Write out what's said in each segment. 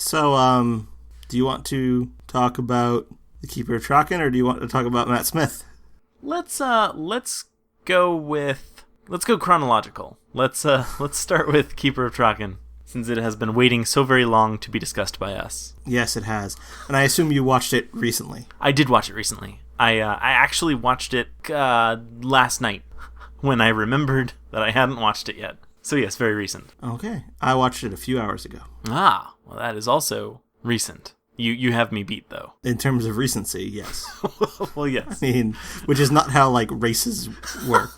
So, do you want to talk about the Keeper of Traken, or do you want to talk about Matt Smith? Let's go chronological. Let's start with Keeper of Traken, since it has been waiting so very long to be discussed by us. Yes, it has. And I assume you watched it recently. I did watch it recently. I actually watched it last night when I remembered that I hadn't watched it yet. So yes, very recent. Okay. I watched it a few hours ago. Ah, well, that is also recent. You have me beat, though. In terms of recency, yes. Well, yes. I mean, which is not how, races work.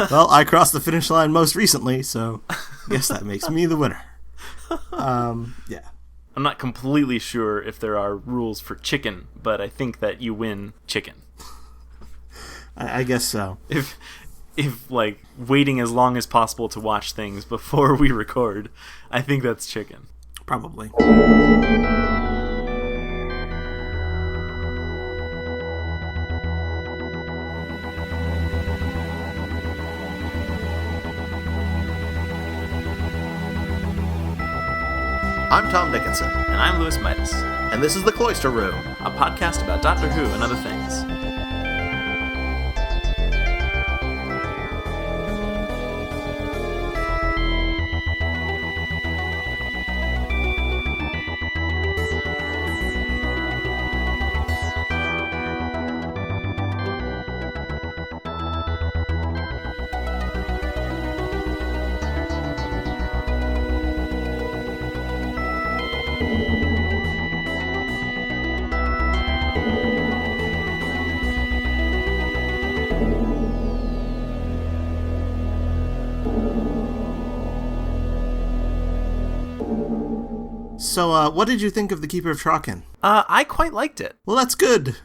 Well, I crossed the finish line most recently, so I guess that makes me the winner. Yeah. I'm not completely sure if there are rules for chicken, but I think that you win chicken. I guess so. If waiting as long as possible to watch things before we record, I think that's chicken. Probably. I'm Tom Dickinson. And I'm Louis Midas. And this is the Cloister Room, a podcast about Doctor Who and other things. So, what did you think of the Keeper of Traken? I quite liked it. Well, that's good.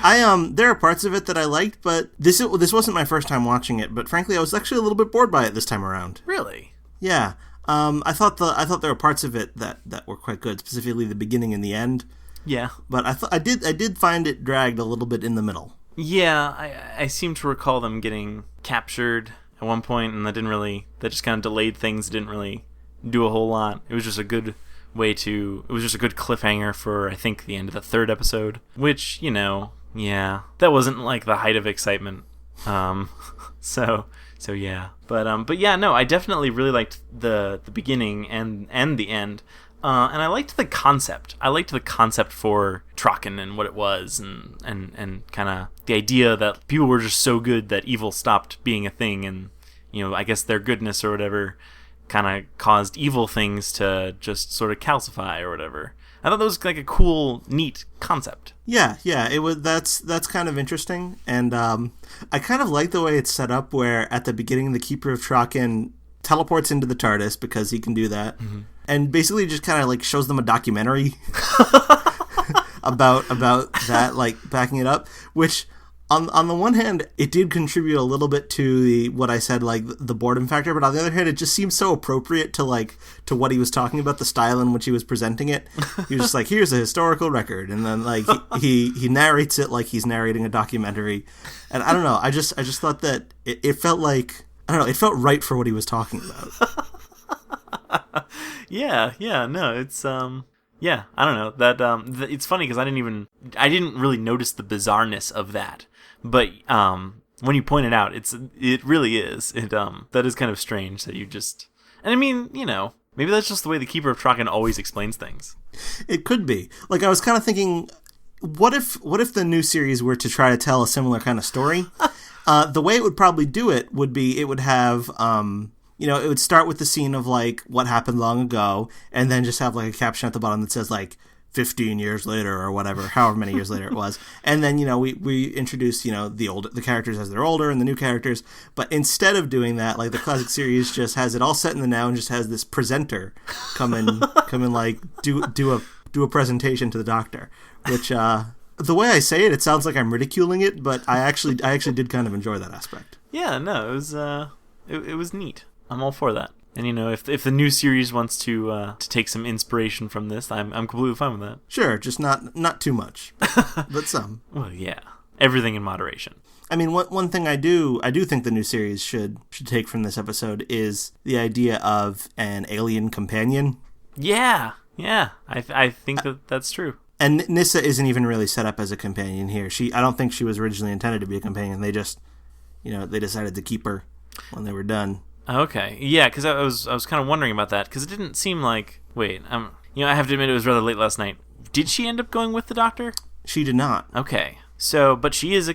There are parts of it that I liked, but this wasn't my first time watching it. But frankly, I was actually a little bit bored by it this time around. Really? Yeah. I thought there were parts of it that were quite good, specifically the beginning and the end. Yeah. But I did find it dragged a little bit in the middle. Yeah, I seem to recall them getting captured at one point, and that just kind of delayed things. Didn't really do a whole lot. It was just a good cliffhanger for, I think, the end of the third episode, which, yeah, that wasn't the height of excitement. So yeah, but yeah, no, I definitely really liked the beginning and the end, and I liked the concept. I liked the concept for Traken and what it was, and kind of the idea that people were just so good that evil stopped being a thing, and I guess their goodness or whatever kind of caused evil things to just sort of calcify or whatever. I thought that was a cool, neat concept. Yeah, it was. That's kind of interesting, and I kind of like the way it's set up. Where at the beginning, the Keeper of Traken teleports into the TARDIS because he can do that, and basically just kind of shows them a documentary about that, backing it up, which. On the one hand, it did contribute a little bit to what I said, the boredom factor, but on the other hand, it just seems so appropriate to what he was talking about, the style in which he was presenting it. He was just here's a historical record, and then he narrates it like he's narrating a documentary, and I don't know, I just thought that it felt it felt right for what he was talking about. Yeah, no, it's yeah, I don't know that it's funny because I didn't really notice the bizarreness of that. But when you point it out, it really is. That is kind of strange that you just... And I mean, maybe that's just the way the Keeper of Traken always explains things. It could be. I was kind of thinking, what if the new series were to try to tell a similar kind of story? The way it would probably do it would be, it would have... it would start with the scene of what happened long ago, and then just have a caption at the bottom that says 15 years later or whatever, however many years later it was. And then, we introduce, the characters as they're older and the new characters. But instead of doing that, the classic series just has it all set in the now and just has this presenter come and do a presentation to the Doctor, which, the way I say it sounds like I'm ridiculing it, but I actually did kind of enjoy that aspect. Yeah, no, it was neat. I'm all for that. And if the new series wants to take some inspiration from this, I'm completely fine with that. Sure, just not too much, but some. Well, yeah, everything in moderation. I mean, one thing I do think the new series should take from this episode is the idea of an alien companion. Yeah. I think that's true. And Nyssa isn't even really set up as a companion here. I don't think she was originally intended to be a companion. They just, they decided to keep her when they were done. Okay, yeah, because I was kind of wondering about that because it didn't seem like. Wait, I have to admit it was rather late last night. Did she end up going with the Doctor? She did not. Okay, so but she is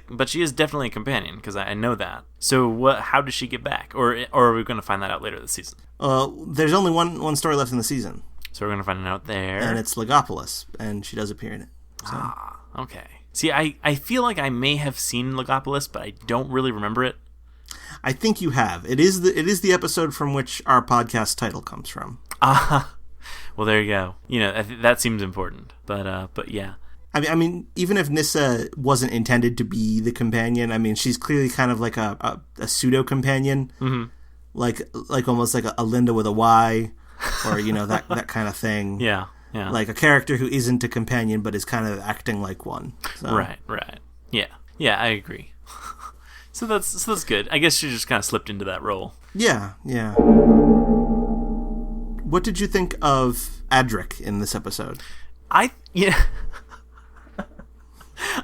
definitely a companion because I know that. So how does she get back, or are we going to find that out later this season? There's only one story left in the season. So we're going to find it out there. And it's Legopolis, and she does appear in it. So. Okay. See, I feel like I may have seen Legopolis, but I don't really remember it. I think you have. It is the episode from which our podcast title comes from. Well, there you go. That seems important. But yeah. I mean, even if Nyssa wasn't intended to be the companion, I mean, she's clearly kind of like a pseudo companion, like almost like a Linda with a Y. Or, that kind of thing. Yeah. Like a character who isn't a companion but is kind of acting like one. So. Right. Yeah, I agree. So that's good. I guess she just kind of slipped into that role. Yeah. What did you think of Adric in this episode? I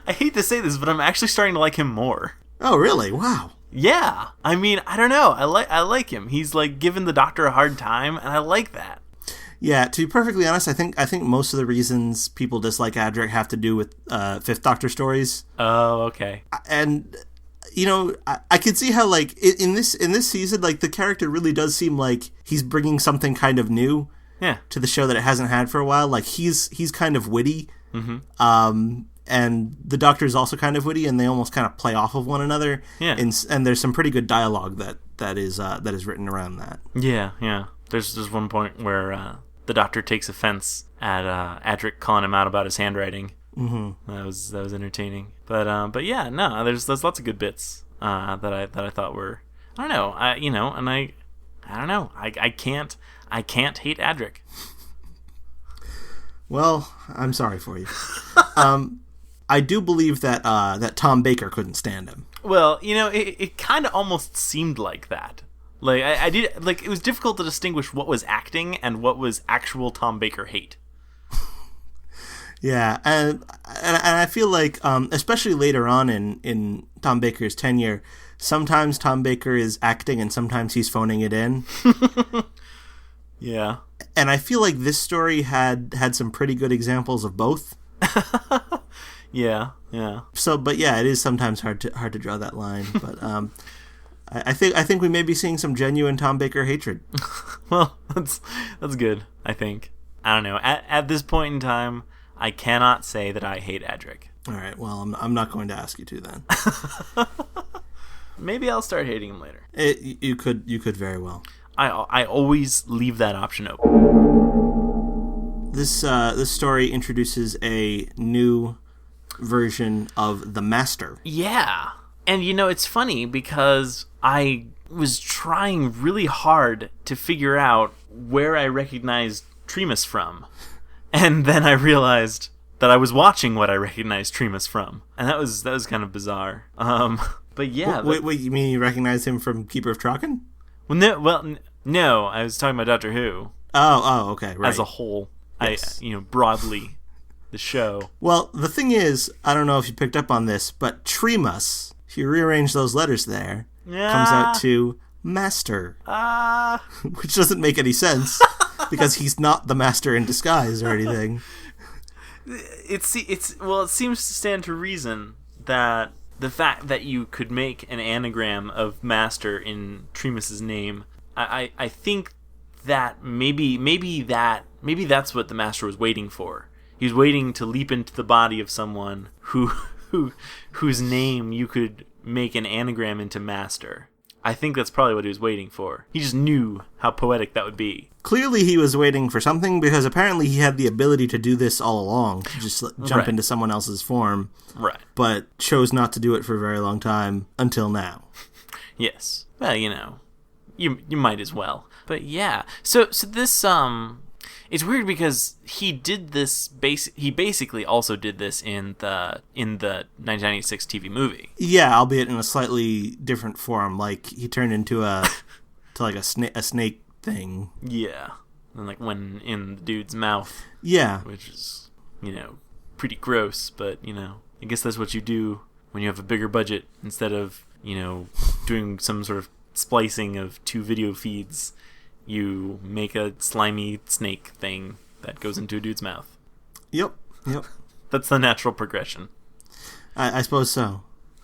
hate to say this, but I'm actually starting to like him more. Oh, really? Wow. Yeah, I mean, I don't know. I like him. He's like giving the Doctor a hard time, and I like that. Yeah, to be perfectly honest, I think most of the reasons people dislike Adric have to do with Fifth Doctor stories. Oh, okay. And I could see how like in this season, like the character really does seem like he's bringing something kind of new to the show that it hasn't had for a while. Like he's kind of witty. Mm-hmm. And the Doctor is also kind of witty, and they almost kind of play off of one another. Yeah. And there's some pretty good dialogue that is written around that. Yeah. There's one point where the Doctor takes offense at Adric calling him out about his handwriting. Mm-hmm. That was entertaining. But yeah, no, there's lots of good bits that I thought were, I don't know, I don't know, I can't hate Adric. Well, I'm sorry for you. I do believe that Tom Baker couldn't stand him. Well, it kind of almost seemed like that. Like I did, like it was difficult to distinguish what was acting and what was actual Tom Baker hate. Yeah, and I feel like, especially later on in Tom Baker's tenure, sometimes Tom Baker is acting and sometimes he's phoning it in. Yeah. And I feel like this story had some pretty good examples of both. Yeah. So, but yeah, it is sometimes hard to draw that line. But I think we may be seeing some genuine Tom Baker hatred. Well, that's good. I think. I don't know. At this point in time, I cannot say that I hate Adric. All right. Well, I'm not going to ask you to then. Maybe I'll start hating him later. You could very well. I always leave that option open. This story introduces a new version of the Master. Yeah. And it's funny because I was trying really hard to figure out where I recognized Tremas from. And then I realized that I was watching what I recognized Tremas from. And that was kind of bizarre. But yeah. Wait, you mean you recognized him from Keeper of Traken? No, I was talking about Doctor Who. Oh, okay, right. As a whole. Yes. Broadly, the show. Well, the thing is, I don't know if you picked up on this, but Tremas, if you rearrange those letters there, comes out to Master. Which doesn't make any sense, because he's not the Master in disguise or anything. It seems to stand to reason that the fact that you could make an anagram of Master in Tremas's name, I think that maybe that's what the Master was waiting for. He was waiting to leap into the body of someone whose name you could make an anagram into Master. I think that's probably what he was waiting for. He just knew how poetic that would be. Clearly he was waiting for something, because apparently he had the ability to do this all along, to just jump into someone else's form. Right. But chose not to do it for a very long time, until now. Yes. Well, you might as well. But yeah. So this It's weird because he did this. He basically also did this in the 1996 TV movie. Yeah, albeit in a slightly different form. Like he turned into a snake thing. Yeah, and like when in the dude's mouth. Yeah, which is pretty gross, but I guess that's what you do when you have a bigger budget instead of doing some sort of splicing of 2 video feeds. You make a slimy snake thing that goes into a dude's mouth. Yep. That's the natural progression. I suppose so.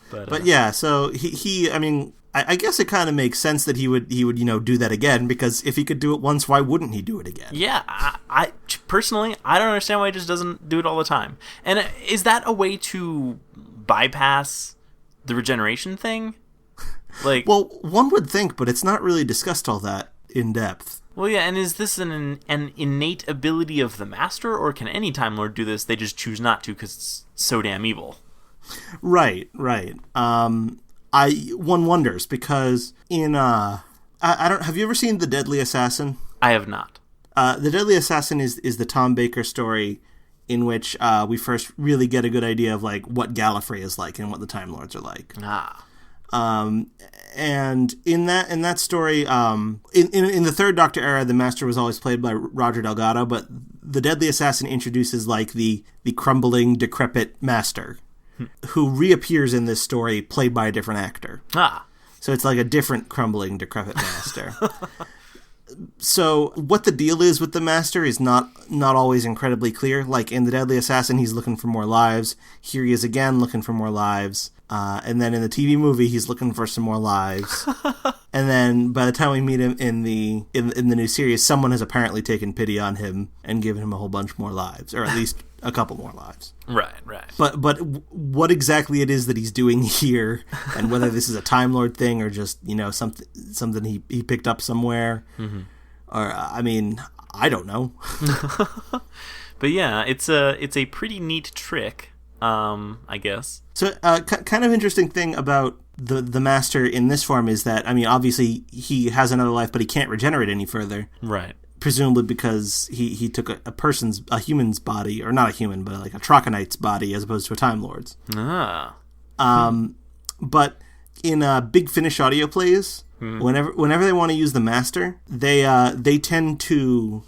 But yeah, so he I mean, I guess it kind of makes sense that he would do that again, because if he could do it once, why wouldn't he do it again? Yeah, I personally, I don't understand why he just doesn't do it all the time. And is that a way to bypass the regeneration thing? Like, well, one would think, but it's not really discussed all that in depth. Well, yeah, and is this an innate ability of the Master, or can any Time Lord do this? They just choose not to because it's so damn evil. Right. One wonders, because in I don't, have you ever seen The Deadly Assassin? I have not. The Deadly Assassin is the Tom Baker story in which we first really get a good idea of like what Gallifrey is like and what the Time Lords are like. And in that story, in the Third Doctor era, the Master was always played by Roger Delgado, but the Deadly Assassin introduces like the crumbling, decrepit Master, who reappears in this story played by a different actor. So it's like a different crumbling, decrepit Master. So what the deal is with the Master is not always incredibly clear. Like in the Deadly Assassin, he's looking for more lives. Here he is again looking for more lives. And then in the TV movie, he's looking for some more lives. And then by the time we meet him in the new series, someone has apparently taken pity on him and given him a whole bunch more lives, or at least a couple more lives. Right. But what exactly it is that he's doing here, and whether this is a Time Lord thing or just something he picked up somewhere, or I mean, I don't know. But yeah, it's a pretty neat trick. I guess. So, kind of interesting thing about the Master in this form is that, I mean, obviously he has another life, but he can't regenerate any further. Right. Presumably because he took a human's body, or not a human, but like a Trakenite's body as opposed to a Time Lord's. But in Big Finish audio plays, whenever they want to use the Master, they tend to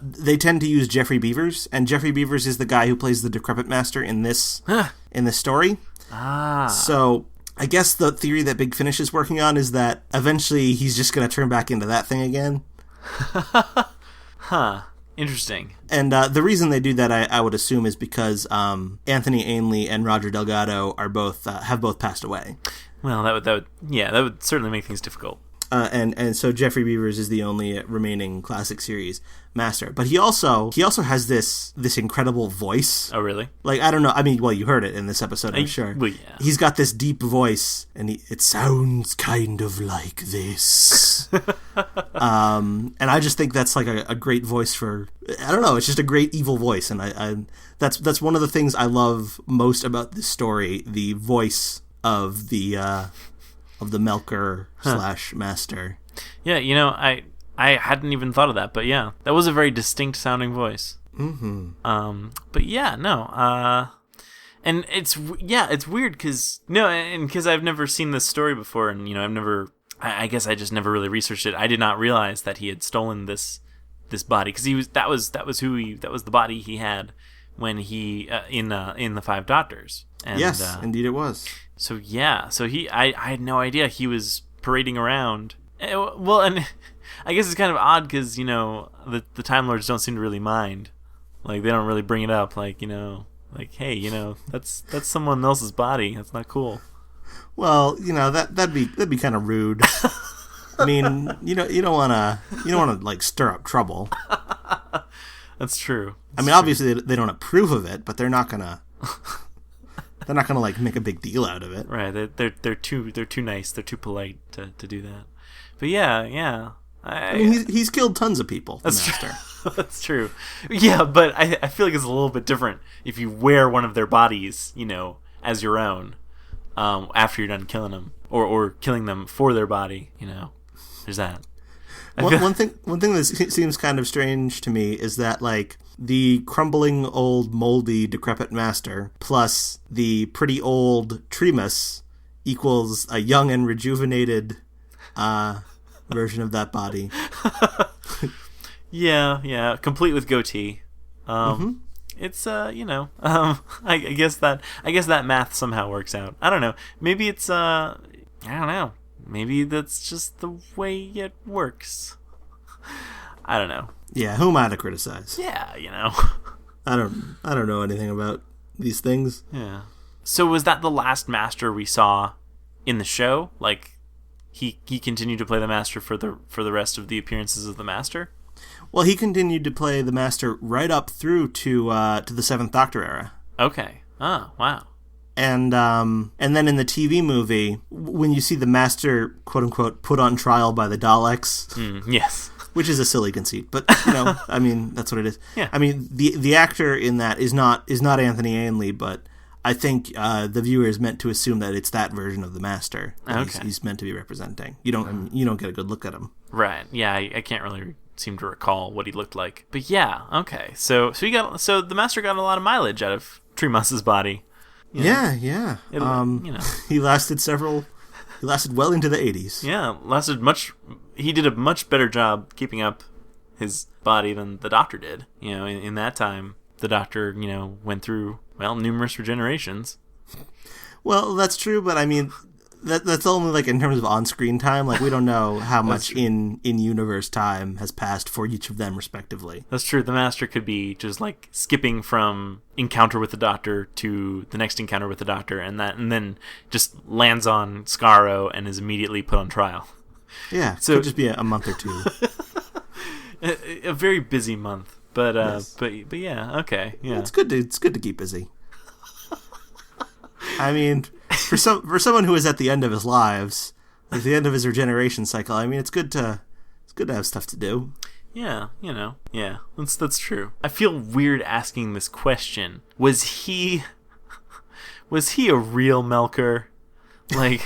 use Jeffrey Beavers, and Jeffrey Beavers is the guy who plays the decrepit Master in this story. So I guess the theory that Big Finish is working on is that eventually he's just going to turn back into that thing again. Interesting. And the reason they do that, I would assume, is because Anthony Ainley and Roger Delgado are both have both passed away. Well, that would certainly make things difficult. And so Jeffrey Beavers is the only remaining classic series Master. But he also has this incredible voice. Oh, really? Like, I don't know. I mean, well, you heard it in this episode, I'm sure. Well, yeah. He's got this deep voice, and it sounds kind of like this. And I just think that's like a great voice for, I don't know, it's just a great evil voice. And I that's one of the things I love most about this story, the voice of the Melker / Master. Yeah, I hadn't even thought of that, but yeah, that was a very distinct sounding voice. But yeah, no, and it's weird because I've never seen this story before, and I guess I just never really researched it. I did not realize that he had stolen this body, because that was the body he had when he in the Five Doctors. And, yes, indeed it was. So yeah, I had no idea he was parading around. Well, and I guess it's kind of odd because the Time Lords don't seem to really mind. Like, they don't really bring it up. Like, like, hey, that's someone else's body. That's not cool. Well, that'd be kind of rude. I mean, you don't want to like stir up trouble. That's true. Obviously they don't approve of it, but they're not gonna like make a big deal out of it. Right. They're too nice. They're too polite to do that. But yeah. I mean, he's killed tons of people. That's true. That's true. Yeah, but I feel like it's a little bit different if you wear one of their bodies, as your own, after you're done killing them, or killing them for their body. There's that. One thing that seems kind of strange to me is that, like, the crumbling, old, moldy, decrepit master plus the pretty old Tremas equals a young and rejuvenated version of that body. Yeah, complete with goatee. It's I guess that math somehow works out. I don't know. Maybe it's I don't know. Maybe that's just the way it works. I don't know. Yeah, who am I to criticize? Yeah, I don't know anything about these things. Yeah. So was that the last master we saw in the show? Like, he continued to play the master for the rest of the appearances of the master? Well, he continued to play the master right up through to the Seventh Doctor era. Okay. Oh, wow. And then in the TV movie, when you see the master, quote unquote, put on trial by the Daleks, yes, which is a silly conceit, but I mean, that's what it is. Yeah. I mean, the actor in that is not Anthony Ainley, but I think the viewer is meant to assume that it's that version of the master that okay. he's meant to be representing. You don't get a good look at him. Right. Yeah, I can't really seem to recall what he looked like. But yeah, okay. So the master got a lot of mileage out of Tremas's body. Yeah. He lasted well into the 80s. Yeah, he did a much better job keeping up his body than the Doctor did. In that time, the Doctor, went through, numerous regenerations. Well, that's true, but I mean, that's only like in terms of on-screen time. Like, we don't know how much in-universe time has passed for each of them respectively. That's true. The Master could be just like skipping from encounter with the Doctor to the next encounter with the Doctor, and then just lands on Skaro and is immediately put on trial. Yeah, so it could just be a month or two. a very busy month, but yes. but yeah, okay, yeah. It's good to keep busy. I mean, for someone who is at the end of his lives, at the end of his regeneration cycle, I mean, it's good to have stuff to do. Yeah, yeah, that's true. I feel weird asking this question. Was he a real Melker? Because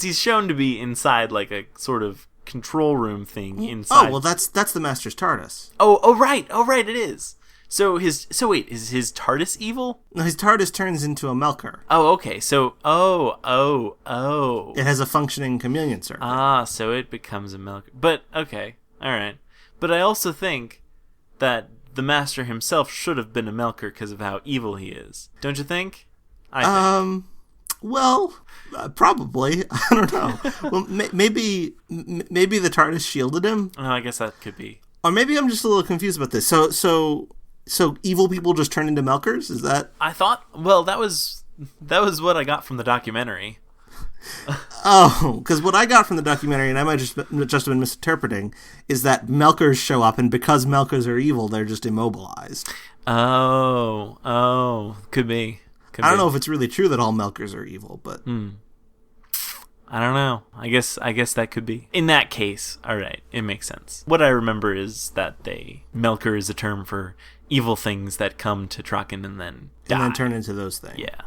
he's shown to be inside like a sort of control room thing inside. Oh well, that's the Master's TARDIS. Oh right, it is. So is his TARDIS evil? No, his TARDIS turns into a Melker. Oh, okay. So, oh. It has a functioning chameleon circuit. Ah, so it becomes a Melker. But, okay. All right. But I also think that the Master himself should have been a Melker because of how evil he is. Don't you think? Well, probably. I don't know. Well, maybe the TARDIS shielded him. Oh, I guess that could be. Or maybe I'm just a little confused about this. So evil people just turn into Melkers? Is that? I thought. Well, that was what I got from the documentary. Oh, because what I got from the documentary, and I might just have been misinterpreting, is that Melkers show up, and because Melkers are evil, they're just immobilized. Oh, could be. I don't know if it's really true that all Melkers are evil, but I don't know. I guess that could be. In that case, all right, it makes sense. What I remember is that Melker is a term for evil things that come to Traken and then die. And then turn into those things. Yeah.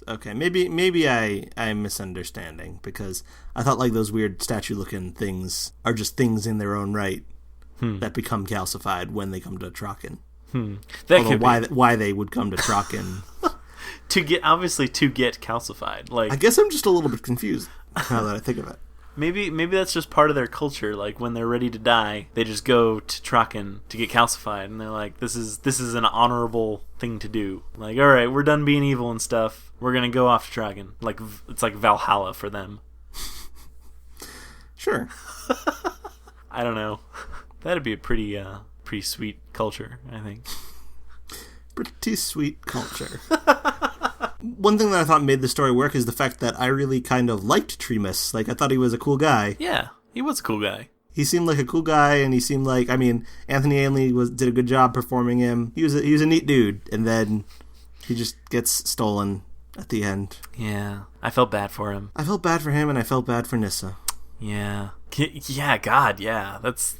Okay, maybe I'm misunderstanding, because I thought like those weird statue-looking things are just things in their own right that become calcified when they come to Traken. That could be. Why they would come to Traken. to get calcified. Like, I guess I'm just a little bit confused now that I think of it. Maybe that's just part of their culture. Like, when they're ready to die, they just go to Traken to get calcified, and they're like, "This is an honorable thing to do." Like, all right, we're done being evil and stuff. We're gonna go off to Traken. Like, it's like Valhalla for them. Sure. I don't know. That'd be a pretty sweet culture, I think. Pretty sweet culture. One thing that I thought made the story work is the fact that I really kind of liked Tremas. Like, I thought he was a cool guy. Yeah, he was a cool guy. He seemed like a cool guy, and he seemed like, I mean, Anthony Ainley did a good job performing him. He was a neat dude, and then he just gets stolen at the end. Yeah, I felt bad for him. I felt bad for him, and I felt bad for Nyssa. Yeah. Yeah, God, yeah. That's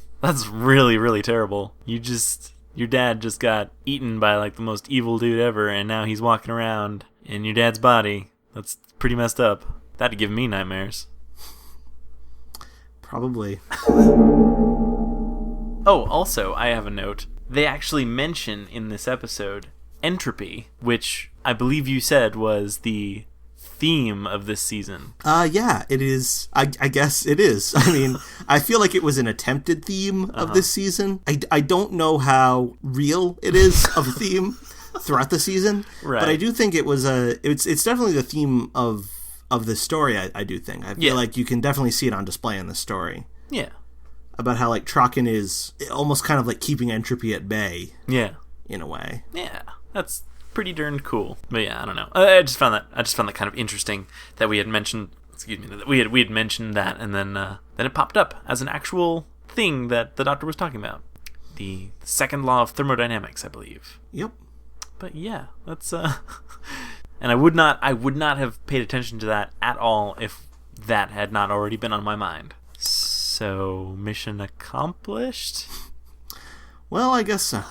really, really terrible. Your dad just got eaten by like the most evil dude ever, and now he's walking around in your dad's body. That's pretty messed up. That'd give me nightmares. Probably. Oh, also, I have a note. They actually mention in this episode entropy, which I believe you said was the theme of this season. Yeah, it is. I guess it is. I mean, I feel like it was an attempted theme of this season. I don't know how real it is of a theme throughout the season, right. But I do think it's definitely the theme of the story. I do think. I feel like you can definitely see it on display in the story. Yeah. About how like Traken is almost kind of like keeping entropy at bay. Yeah. In a way. Yeah. That's pretty darn cool. But yeah, I don't know. I just found that kind of interesting that we had mentioned. Excuse me. That we had mentioned that, and then it popped up as an actual thing that the Doctor was talking about. The second law of thermodynamics, I believe. Yep. But yeah, that's and I would not have paid attention to that at all if that had not already been on my mind. So mission accomplished. Well, I guess so.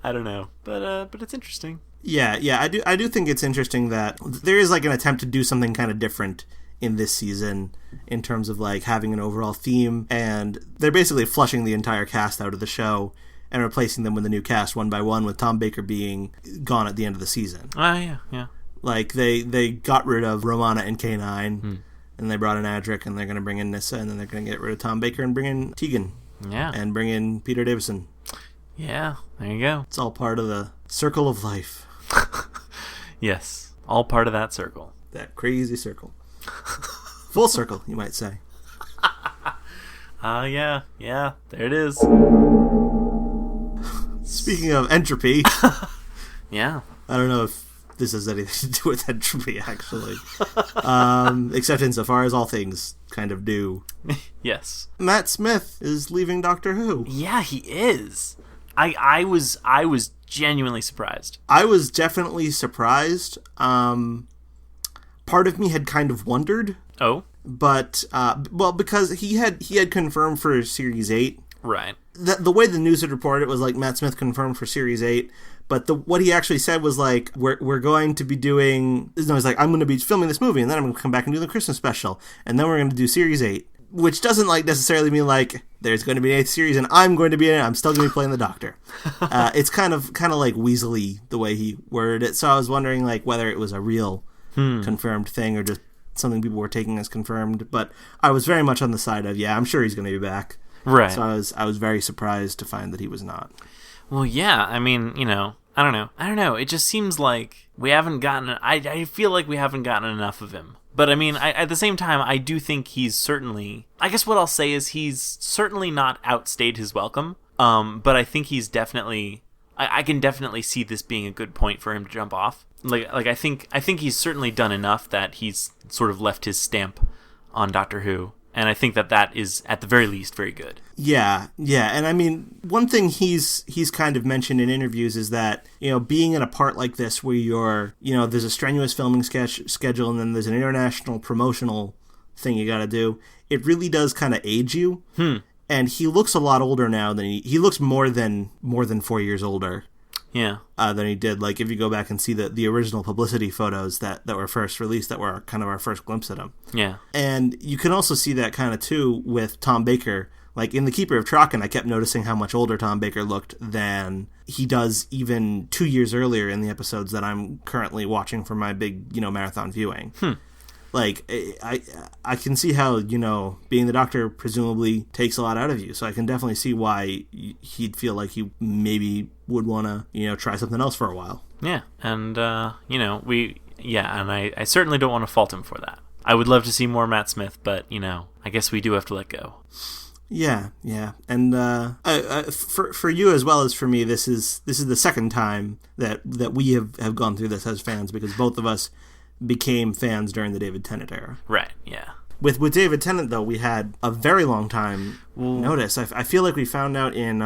I don't know, but it's interesting. Yeah, I do think it's interesting that there is like an attempt to do something kind of different in this season in terms of like having an overall theme, and they're basically flushing the entire cast out of the show and replacing them with a new cast one by one, with Tom Baker being gone at the end of the season. Yeah. Like they got rid of Romana and K9, and they brought in Adric, and they're going to bring in Nyssa, and then they're going to get rid of Tom Baker and bring in Tegan. Yeah. And bring in Peter Davison. Yeah, there you go. It's all part of the circle of life. Yes, all part of that circle. That crazy circle. Full circle, you might say. Yeah, there it is. Speaking of entropy. Yeah. I don't know if this has anything to do with entropy, actually. Except insofar as all things kind of do. Yes. Matt Smith is leaving Doctor Who. Yeah, he is. I was genuinely surprised. I was definitely surprised. Part of me had kind of wondered. Oh? But, because he had confirmed for Series 8. Right. The way the news had reported it was like Matt Smith confirmed for Series 8, but what he actually said was like, we're going to be doing, no, he's like, I'm going to be filming this movie, and then I'm going to come back and do the Christmas special, and then we're going to do Series 8, which doesn't like necessarily mean like, there's going to be an 8th series, and I'm going to be in it, I'm still going to be playing the Doctor. It's kind of like weaselly the way he worded it, so I was wondering like whether it was a real confirmed thing, or just something people were taking as confirmed, but I was very much on the side of, yeah, I'm sure he's going to be back. Right. So I was very surprised to find that he was not. Well, yeah, I mean, I don't know. It just seems like we haven't gotten, I feel like we haven't gotten enough of him. But I mean, at the same time, I do think he's certainly, I guess what I'll say is he's certainly not outstayed his welcome. But I think he's definitely, I can definitely see this being a good point for him to jump off. Like I think he's certainly done enough that he's sort of left his stamp on Doctor Who. And I think that is, at the very least, very good. Yeah. And I mean, one thing he's kind of mentioned in interviews is that, being in a part like this where you're, there's a strenuous filming schedule and then there's an international promotional thing you got to do, it really does kind of age you. And he looks a lot older now than he looks more than 4 years older. Yeah. Than he did. Like, if you go back and see the original publicity photos that were first released, that were kind of our first glimpse at him. Yeah. And you can also see that kind of, too, with Tom Baker. Like, in The Keeper of Traken, I kept noticing how much older Tom Baker looked than he does even 2 years earlier in the episodes that I'm currently watching for my big, marathon viewing. Like, I can see how, being the Doctor presumably takes a lot out of you. So I can definitely see why he'd feel like he maybe would want to, try something else for a while. Yeah. And, and I certainly don't want to fault him for that. I would love to see more Matt Smith, but, I guess we do have to let go. Yeah. And for you as well as for me, this is the second time that we have gone through this as fans, because both of us became fans during the David Tennant era. Right, yeah. With David Tennant, though, we had a very long time notice. I feel like we found out in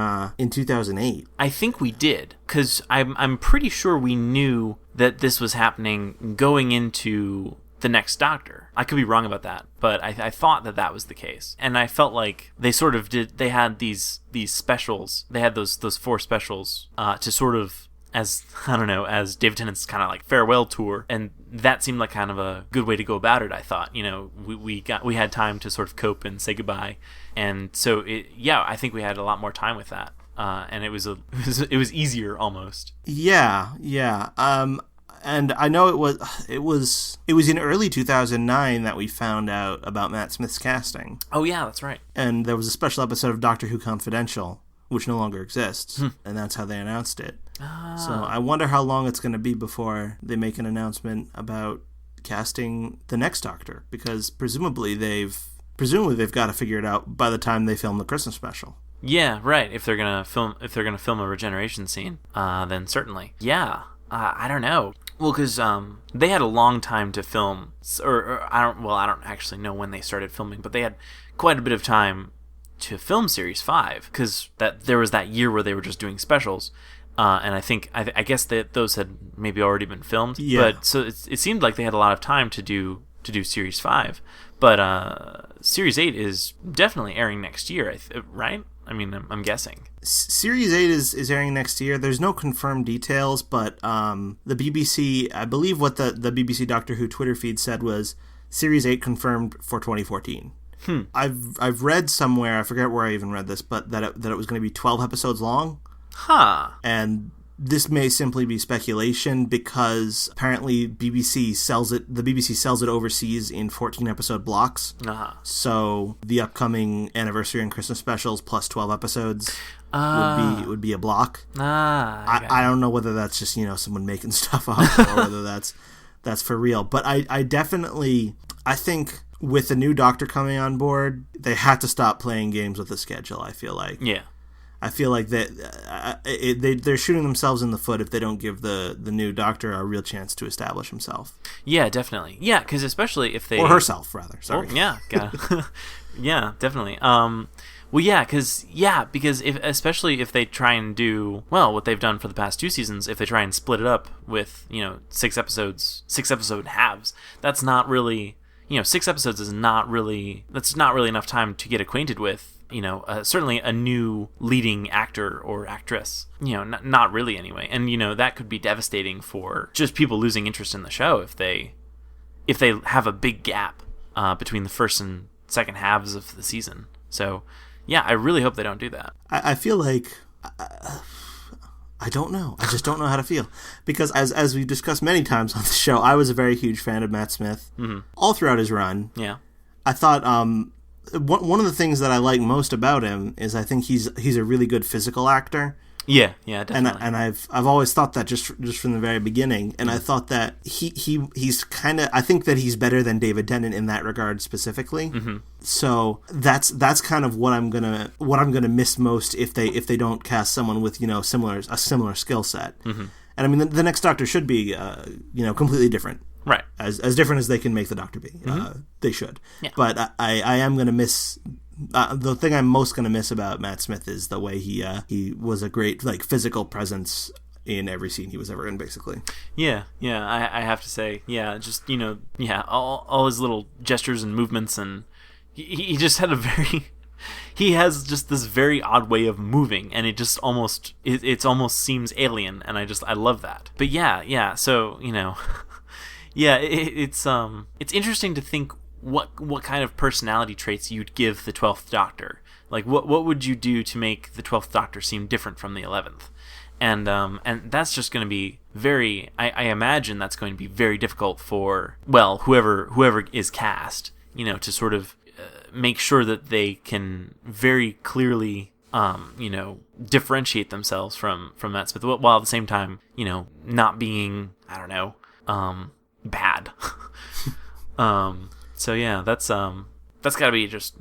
2008. I think we did, because I'm pretty sure we knew that this was happening going into the next Doctor. I could be wrong about that, but I thought that was the case. And I felt like they sort of did, they had these specials, they had those 4 specials to sort of as I don't know, as David Tennant's kind of like farewell tour, and that seemed like kind of a good way to go about it. I thought, we had time to sort of cope and say goodbye, and so I think we had a lot more time with that, and it was easier almost. Yeah. And I know it was in early 2009 that we found out about Matt Smith's casting. Oh yeah, that's right. And there was a special episode of Doctor Who Confidential, which no longer exists, and that's how they announced it. So I wonder how long it's going to be before they make an announcement about casting the next Doctor, because presumably they've got to figure it out by the time they film the Christmas special. Yeah, right. If they're gonna film a regeneration scene, then certainly. Yeah, I don't know. Well, because they had a long time to film, or I don't actually know when they started filming, but they had quite a bit of time to film Series 5, because there was that year where they were just doing specials, and I guess that those had maybe already been filmed. Yeah. But so it seemed like they had a lot of time to do Series 5, but Series 8 is definitely airing next year, right? I mean, I'm guessing. Series 8 is airing next year. There's no confirmed details, but the BBC, I believe what the BBC Doctor Who Twitter feed said was Series 8 confirmed for 2014. I've read somewhere, I forget where I even read this, but that it was going to be 12 episodes long. Huh. And this may simply be speculation, because apparently the BBC sells it overseas in 14-episode blocks. Uh-huh. So the upcoming anniversary and Christmas specials plus 12 episodes would be a block. I don't know whether that's just, someone making stuff up or whether that's for real. But I definitely think with the new Doctor coming on board, they had to stop playing games with the schedule, I feel like. Yeah. I feel like that they're shooting themselves in the foot if they don't give the new Doctor a real chance to establish himself. Yeah, definitely. Yeah, because especially if they... Or herself, rather. Sorry. Well, yeah, yeah, definitely. Because especially if they try and do, well, what they've done for the past 2 seasons, if they try and split it up with, 6 episode halves, that's not really... 6 episodes is not really enough time to get acquainted with, certainly a new leading actor or actress, not really anyway. And, that could be devastating for just people losing interest in the show if they have a big gap between the first and second halves of the season. So, yeah, I really hope they don't do that. I feel like... I don't know. I just don't know how to feel. Because as we've discussed many times on the show, I was a very huge fan of Matt Smith all throughout his run. Yeah. I thought one of the things that I like most about him is I think he's a really good physical actor. Yeah, definitely. And I've always thought that just from the very beginning. And I thought that he's kind of, I think that he's better than David Tennant in that regard specifically. Mm-hmm. So that's kind of what I'm gonna miss most if they don't cast someone with a similar skill set. Mm-hmm. And I mean the next Doctor should be completely different. Right. As different as they can make the Doctor be. Mm-hmm. They should. Yeah. But I am going to miss... the thing I'm most going to miss about Matt Smith is the way he was a great physical presence in every scene he was ever in, basically. Yeah. I have to say, just all his little gestures and movements, and he just had he has just this very odd way of moving, and it just almost seems alien, and I love that. But yeah. So it's interesting to think what kind of personality traits you'd give the 12th Doctor. Like, what would you do to make the 12th Doctor seem different from the 11th? And that's just going to be very... I imagine that's going to be very difficult for, well, whoever is cast, to sort of make sure that they can very clearly, differentiate themselves from Matt Smith, while at the same time, not being, I don't know, bad. So yeah, that's got to be just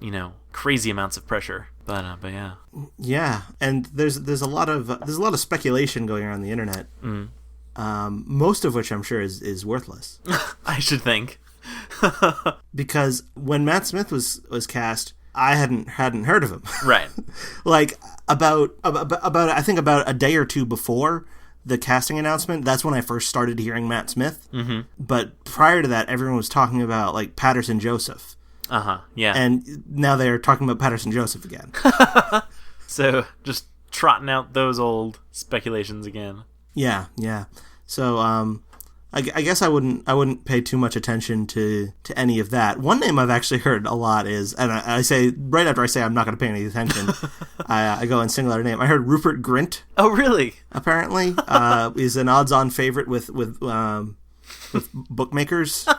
crazy amounts of pressure. But yeah. Yeah, and there's a lot of speculation going around the internet. Most of which I'm sure is worthless. I should think. Because when Matt Smith was cast, I hadn't heard of him. Right. about I think about a day or two before the casting announcement, that's when I first started hearing Matt Smith. Mm-hmm. But prior to that, everyone was talking about Patterson Joseph. Yeah. And now they're talking about Patterson Joseph again. So just trotting out those old speculations again. Yeah, yeah. So, I guess I wouldn't pay too much attention to any of that. One name I've actually heard a lot is, and I say right after I say I'm not going to pay any attention, I go in singular name. I heard Rupert Grint. Oh, really? Apparently, is an odds-on favorite with bookmakers.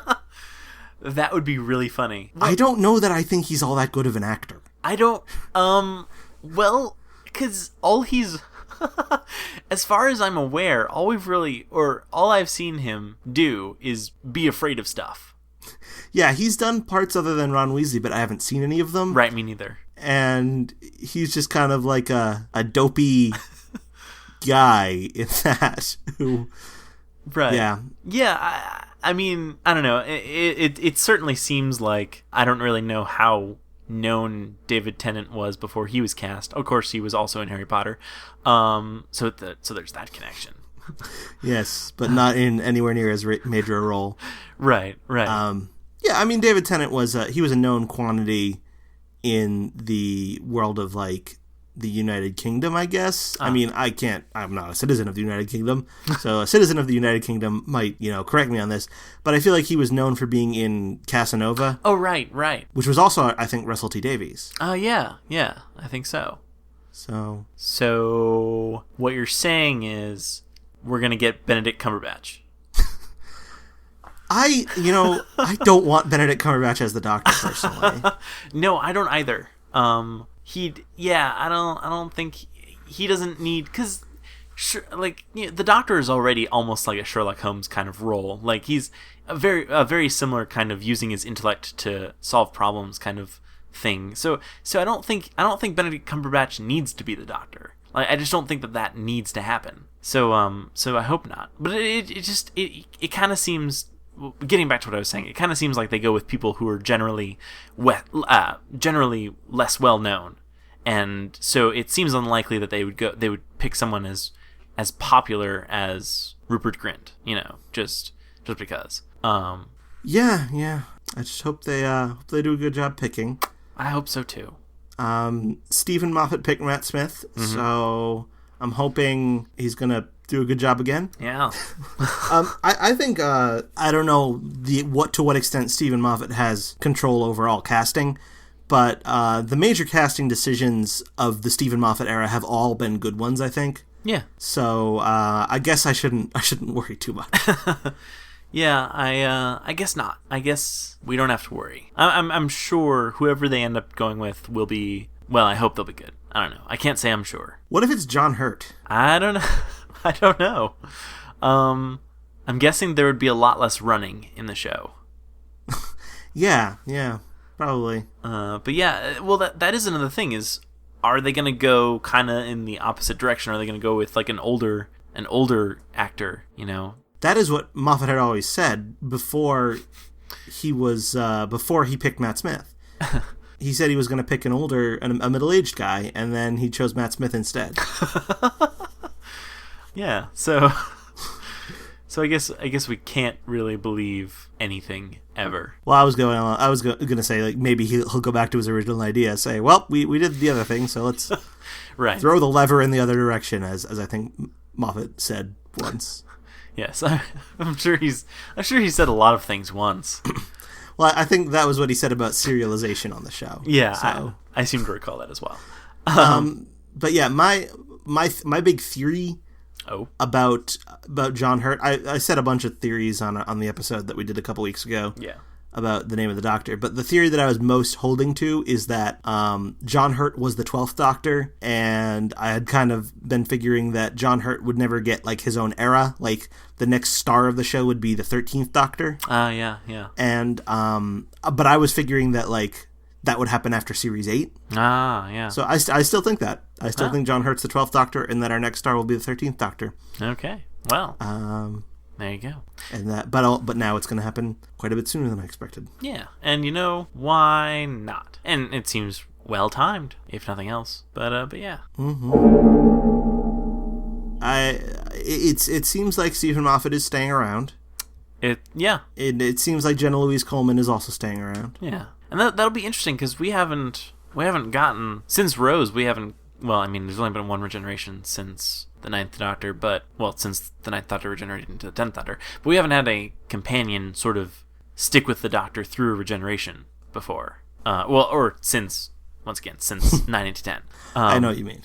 That would be really funny. I don't know that I think he's all that good of an actor. I don't. Well, because all he's. As far as I'm aware, all I've seen him do is be afraid of stuff. Yeah, he's done parts other than Ron Weasley, but I haven't seen any of them. Right, me neither. And he's just kind of like a dopey guy in that. Who, right. Yeah. Yeah, I mean, I don't know. It certainly seems like I don't really know how known David Tennant was before he was cast. Of course, he was also in Harry Potter. So there's that connection. Yes, but not in anywhere near as major a role. Right. Yeah, I mean, David Tennant was he was a known quantity in the world of like the United Kingdom, I guess. I mean, I'm not a citizen of the United Kingdom, so a citizen of the United Kingdom might, correct me on this, but I feel like he was known for being in Casanova. Oh, right. Which was also, I think, Russell T Davies. Oh, yeah, I think so. So what you're saying is we're going to get Benedict Cumberbatch. I don't want Benedict Cumberbatch as the Doctor, personally. No, I don't either. I don't think he doesn't need, because the Doctor is already almost like a Sherlock Holmes kind of role. Like he's a very similar kind of using his intellect to solve problems kind of thing. So I don't think Benedict Cumberbatch needs to be the Doctor. Like I just don't think that needs to happen. So I hope not. But it kind of seems, getting back to what I was saying, it kind of seems like they go with people who are generally less well known, and so it seems unlikely that they would pick someone as popular as Rupert Grint, just because. Yeah. I just hope they do a good job picking. I hope so too. Stephen Moffat picked Matt Smith, so I'm hoping he's gonna do a good job again. Yeah. I think I don't know to what extent Stephen Moffat has control over all casting, but the major casting decisions of the Stephen Moffat era have all been good ones, I think. Yeah. So I guess I shouldn't worry too much. Yeah, I guess not. I guess we don't have to worry. I'm sure whoever they end up going with will be, well, I hope they'll be good. I don't know. I can't say I'm sure. What if it's John Hurt? I don't know. I don't know. I'm guessing there would be a lot less running in the show. Yeah, probably. But yeah, well, that is another thing is, are they going to go kind of in the opposite direction? Are they going to go with like an older actor, That is what Moffat had always said before he picked Matt Smith. He said he was going to pick a middle-aged guy, and then he chose Matt Smith instead. Yeah, so I guess we can't really believe anything ever. Well, I was going to say like maybe he'll go back to his original idea, say, well, we did the other thing, so let's right. throw the lever in the other direction, as I think Moffat said once. Yes, I'm sure he said a lot of things once. Well, I think that was what he said about serialization on the show. Yeah, so. I seem to recall that as well. But yeah, my big theory about John Hurt, I said a bunch of theories on the episode that we did a couple weeks ago. Yeah. About the name of the Doctor, but the theory that I was most holding to is that John Hurt was the 12th Doctor, and I had kind of been figuring that John Hurt would never get like his own era, like the next star of the show would be the 13th Doctor. Yeah. And but I was figuring that like that would happen after series 8. Yeah. So I still think that. I still think John Hurt's the 12th Doctor, and that our next star will be the 13th Doctor. Okay. Well. There you go. And but now it's going to happen quite a bit sooner than I expected. Yeah, and why not? And it seems well timed, if nothing else. But yeah. Mm-hmm. It seems like Stephen Moffat is staying around. It seems like Jenna Louise Coleman is also staying around. Yeah, and that'll be interesting because we haven't gotten since Rose. We haven't. Well, I mean, there's only been one regeneration since the Ninth Doctor, since the Ninth Doctor regenerated into the 10th Doctor, but we haven't had a companion sort of stick with the Doctor through a regeneration before. Since 9 into 10. I know what you mean.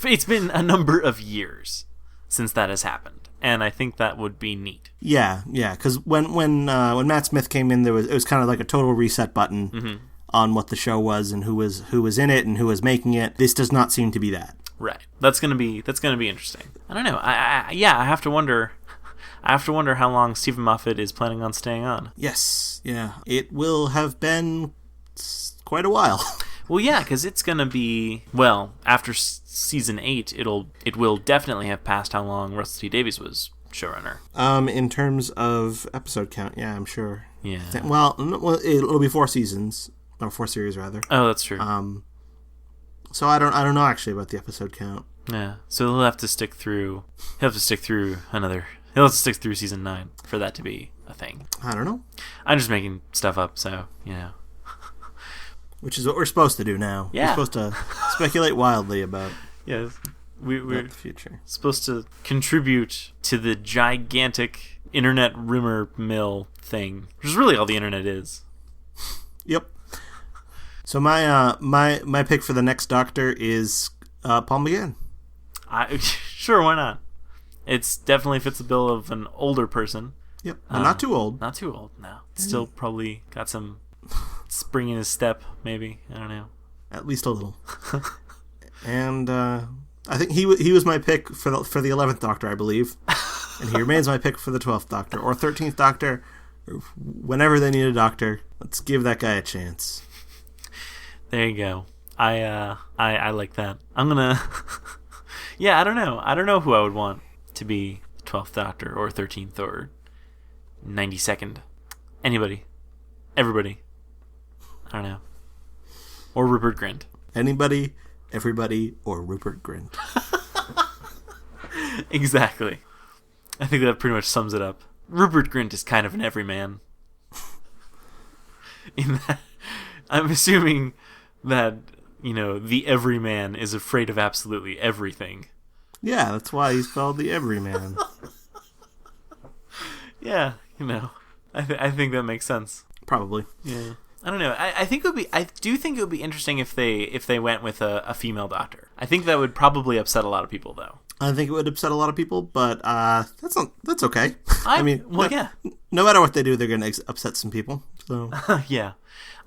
It's been a number of years since that has happened, and I think that would be neat. Yeah, because when Matt Smith came in, it was kind of like a total reset button on what the show was and who was in it and who was making it. This does not seem to be that. Right. That's gonna be interesting. I don't know. I have to wonder. I have to wonder how long Stephen Moffat is planning on staying on. Yes. Yeah. It will have been quite a while. Well, yeah, because it's gonna be after season 8, it will definitely have passed how long Russell T Davies was showrunner. In terms of episode count, yeah, I'm sure. Yeah. Well, it'll be 4 seasons or 4 series rather. Oh, that's true. So I don't know actually about the episode count. Yeah. So he'll have to stick through. He'll have to stick through season 9 for that to be a thing. I don't know. I'm just making stuff up, so Which is what we're supposed to do now. Yeah. We're supposed to speculate wildly about. Yes. We're the future. Supposed to contribute to the gigantic internet rumor mill thing, which is really all the internet is. Yep. So my pick for the next Doctor is Paul McGann. Sure, why not? It's definitely fits the bill of an older person. Yep, not too old. Not too old. No, still probably got some spring in his step. Maybe, I don't know. At least a little. And I think he was my pick for the 11th Doctor, I believe, and he remains my pick for the 12th Doctor or 13th Doctor. Whenever they need a doctor, let's give that guy a chance. There you go. I like that. I'm gonna. Yeah, I don't know. I don't know who I would want to be 12th Doctor or 13th or 92nd. Anybody, everybody. I don't know. Or Rupert Grint. Anybody, everybody, or Rupert Grint. Exactly. I think that pretty much sums it up. Rupert Grint is kind of an everyman. In that, I'm assuming that, the everyman is afraid of absolutely everything. Yeah, that's why he's called the Everyman. Yeah, I think that makes sense. Probably. Yeah. I don't know. I do think it would be interesting if they went with a female doctor. I think that would probably upset a lot of people, though. I think it would upset a lot of people, but that's okay. Yeah. No matter what they do, they're going to upset some people. So yeah.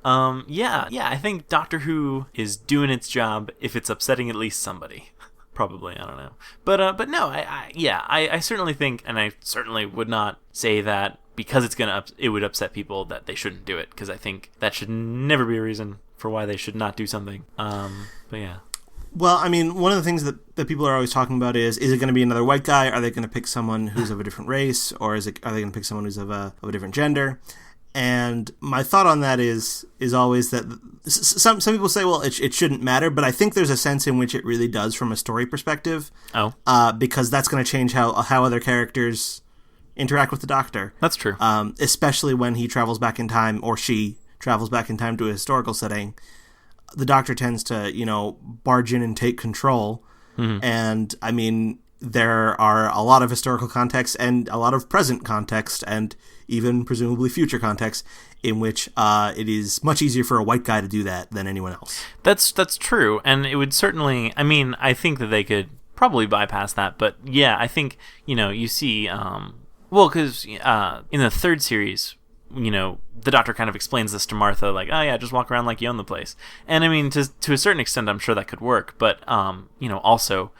I think Doctor Who is doing its job if it's upsetting at least somebody. Probably, I don't know. But no, I certainly think, and I certainly would not say that because it would upset people that they shouldn't do it, because I think that should never be a reason for why they should not do something. But yeah. Well, I mean, one of the things that people are always talking about is it going to be another white guy? Are they going to pick someone who's of a different race? Or are they going to pick someone who's of a different gender? And my thought on that is always that some people say, well, it shouldn't matter, but I think there's a sense in which it really does from a story perspective. Oh. Because that's going to change how other characters interact with the Doctor. That's true. Especially when he travels back in time, or she travels back in time to a historical setting. The Doctor tends to, barge in and take control. Mm-hmm. And, I mean, there are a lot of historical context and a lot of present context and even presumably future context in which it is much easier for a white guy to do that than anyone else. That's true. And it would certainly, I think that they could probably bypass that. But yeah, I think, you see, because in the third series, the Doctor kind of explains this to Martha, like, oh yeah, just walk around like you own the place. And I mean, to a certain extent, I'm sure that could work. But, also,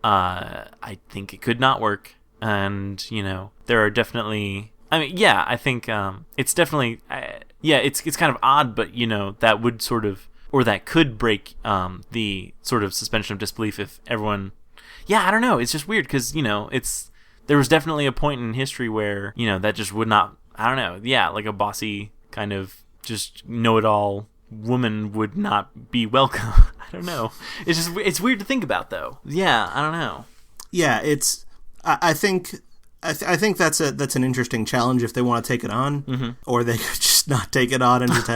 I think it could not work. And, there are definitely... I think it's definitely... it's kind of odd, but, that would sort of... Or that could break the sort of suspension of disbelief if everyone... Yeah, I don't know. It's just weird because, there was definitely a point in history where, that just would not... I don't know. Yeah, like a bossy kind of just know-it-all woman would not be welcome. I don't know. It's weird to think about, though. Yeah, I don't know. Yeah, it's... I think that's an interesting challenge if they want to take it on, mm-hmm. or they could just not take it on and just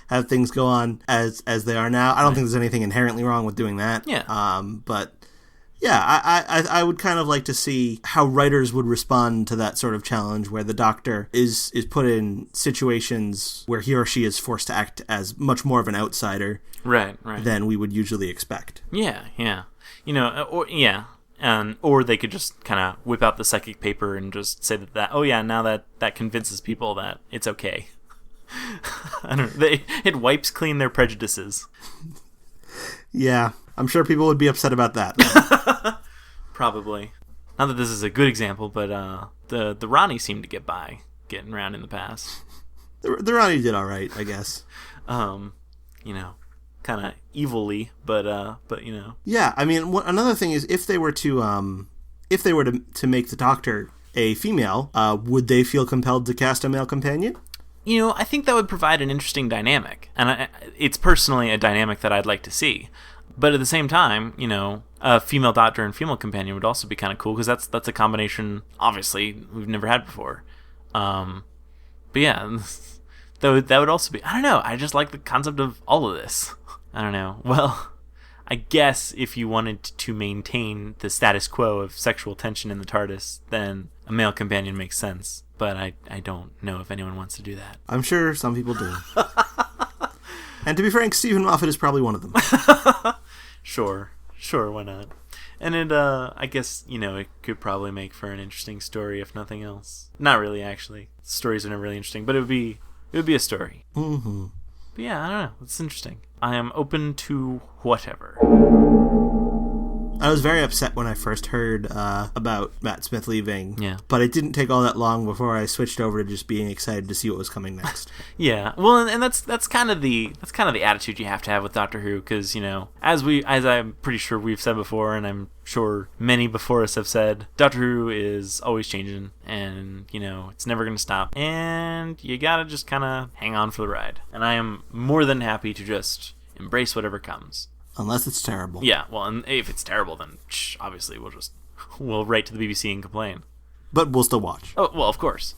have things go on as they are now. I don't think there's anything inherently wrong with doing that. Yeah. But Yeah, I would kind of like to see how writers would respond to that sort of challenge where the Doctor is put in situations where he or she is forced to act as much more of an outsider right. than we would usually expect. Yeah. Or they could just kind of whip out the psychic paper and just say now that convinces people that it's okay. I don't know. It wipes clean their prejudices. Yeah, I'm sure people would be upset about that. Probably. Not that this is a good example, but the Ronnie seemed to get by getting around in the past. The Ronnie did all right, I guess. Kind of evilly, but. Yeah, I mean, another thing is if they were to make the Doctor a female, would they feel compelled to cast a male companion? I think that would provide an interesting dynamic, and it's personally a dynamic that I'd like to see. But at the same time, a female Doctor and female companion would also be kind of cool, because that's a combination, obviously, we've never had before. But yeah, that would also be, I don't know, I just like the concept of all of this. I don't know. Well, I guess if you wanted to maintain the status quo of sexual tension in the TARDIS, then a male companion makes sense. But I don't know if anyone wants to do that. I'm sure some people do. And to be frank, Stephen Moffat is probably one of them. Sure, why not? And it, I guess, it could probably make for an interesting story, if nothing else. Not really, actually. Stories are never really interesting, but it would be a story. Mm-hmm. But yeah, I don't know. It's interesting. I am open to whatever. I was very upset when I first heard about Matt Smith leaving. Yeah. But it didn't take all that long before I switched over to just being excited to see what was coming next. Yeah. Well, and that's kind of the attitude you have to have with Doctor Who, because as I'm pretty sure we've said before, and I'm sure many before us have said, Doctor Who is always changing, and it's never going to stop, and you gotta just kind of hang on for the ride. And I am more than happy to just embrace whatever comes. Unless it's terrible. Yeah, well, and if it's terrible, then obviously we'll write to the BBC and complain. But we'll still watch. Oh, well, of course.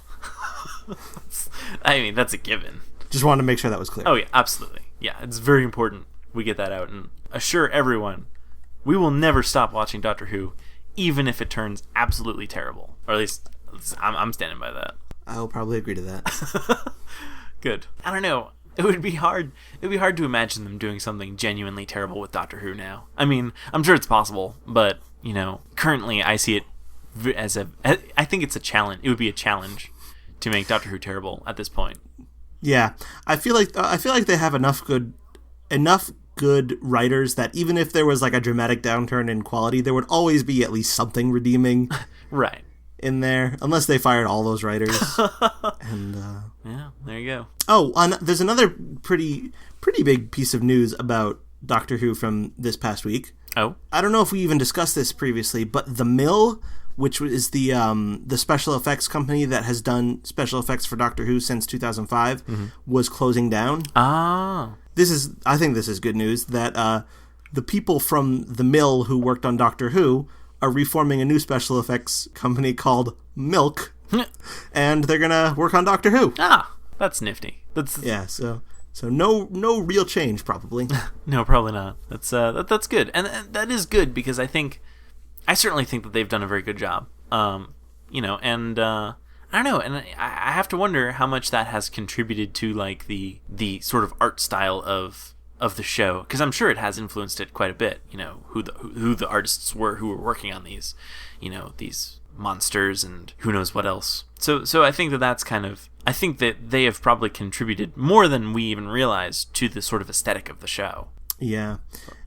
I mean, that's a given. Just wanted to make sure that was clear. Oh, yeah, absolutely. Yeah, it's very important we get that out and assure everyone we will never stop watching Doctor Who, even if it turns absolutely terrible. Or at least I'm standing by that. I'll probably agree to that. Good. I don't know. It would be hard to imagine them doing something genuinely terrible with Doctor Who now. I mean, I'm sure it's possible, but, currently I see it as I think it's a challenge. It would be a challenge to make Doctor Who terrible at this point. Yeah. I feel like they have enough good writers that even if there was like a dramatic downturn in quality, there would always be at least something redeeming. Right. In there, unless they fired all those writers. And yeah, there you go. Oh, there's another pretty big piece of news about Doctor Who from this past week. Oh, I don't know if we even discussed this previously, but The Mill, which is the special effects company that has done special effects for Doctor Who since 2005, was closing down. Ah, I think this is good news that the people from The Mill who worked on Doctor Who are reforming a new special effects company called Milk, and they're gonna work on Doctor Who. Ah, that's nifty. Yeah. So no real change probably. No, probably not. That's good, and that is good because I certainly think that they've done a very good job. And I don't know, and I have to wonder how much that has contributed to like the sort of art style of the show, because I'm sure it has influenced it quite a bit. Who the artists were who were working on these, these monsters and who knows what else. So I think that's kind of, I think that they have probably contributed more than we even realize to the sort of aesthetic of the show. Yeah,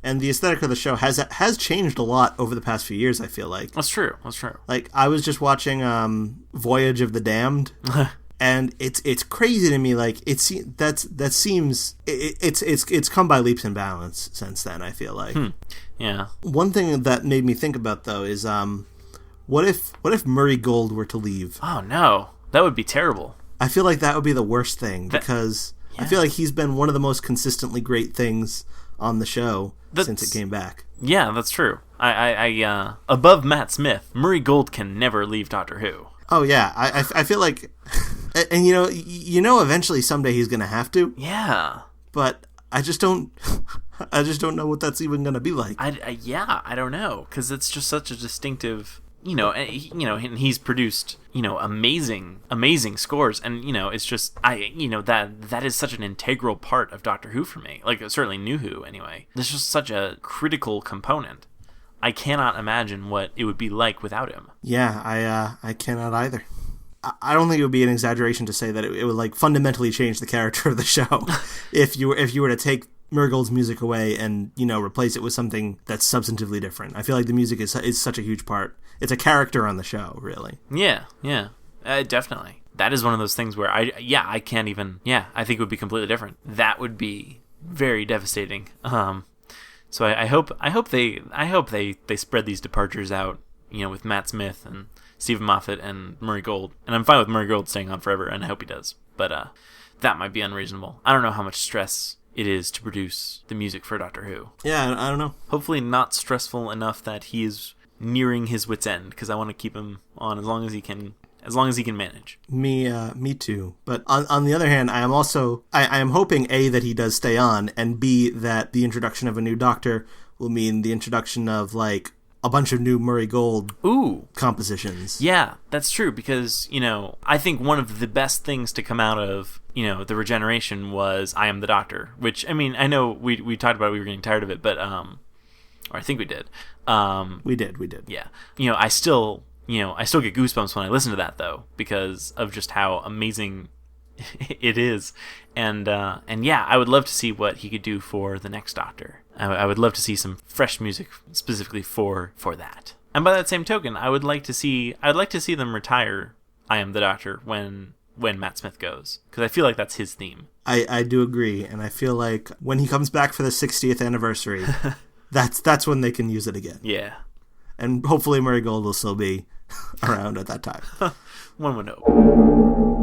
and the aesthetic of the show has changed a lot over the past few years. I feel like that's true. Like I was just watching Voyage of the Damned. And it's crazy to me. Like it's come by leaps and bounds since then. I feel like. Yeah. One thing that made me think about though is what if Murray Gold were to leave? Oh no, that would be terrible. I feel like that would be the worst thing because I feel like he's been one of the most consistently great things on the show since it came back. Yeah, that's true. I above Matt Smith, Murray Gold can never leave Doctor Who. Oh yeah, I feel like, and eventually someday he's gonna have to. Yeah, but I just don't I just don't know what that's even going to be like. I don't know, because it's just such a distinctive, and he's produced, amazing scores, and it's just that is such an integral part of Doctor Who for me. Like certainly New Who anyway. This is just such a critical component. I cannot imagine what it would be like without him. Yeah, I cannot either. I don't think it would be an exaggeration to say that it would like fundamentally change the character of the show if you were to take Murgold's music away and replace it with something that's substantively different. I feel like the music is such a huge part. It's a character on the show, really. Yeah, definitely. That is one of those things where I can't even. Yeah, I think it would be completely different. That would be very devastating. So I hope they spread these departures out. With Matt Smith and Stephen Moffat and Murray Gold, and I'm fine with Murray Gold staying on forever, and I hope he does. But that might be unreasonable. I don't know how much stress it is to produce the music for Doctor Who. Yeah, I don't know. Hopefully not stressful enough that he is nearing his wit's end, because I want to keep him on as long as he can manage. Me too. But on the other hand, I am hoping A, that he does stay on, and B, that the introduction of a new Doctor will mean the introduction of like a bunch of new Murray Gold compositions. Yeah, that's true, because, I think one of the best things to come out of, the regeneration was I Am the Doctor, which, I know we talked about it, we were getting tired of it, but, or I think we did. We did. Yeah. I still get goosebumps when I listen to that, though, because of just how amazing it is. And yeah, I would love to see what he could do for the next Doctor. I would love to see some fresh music specifically for that. And by that same token, I'd like to see them retire I Am the Doctor when Matt Smith goes, because I feel like that's his theme. I do agree, and I feel like when he comes back for the 60th anniversary, that's when they can use it again. Yeah. And hopefully Murray Gold will still be around at that time. One would hope.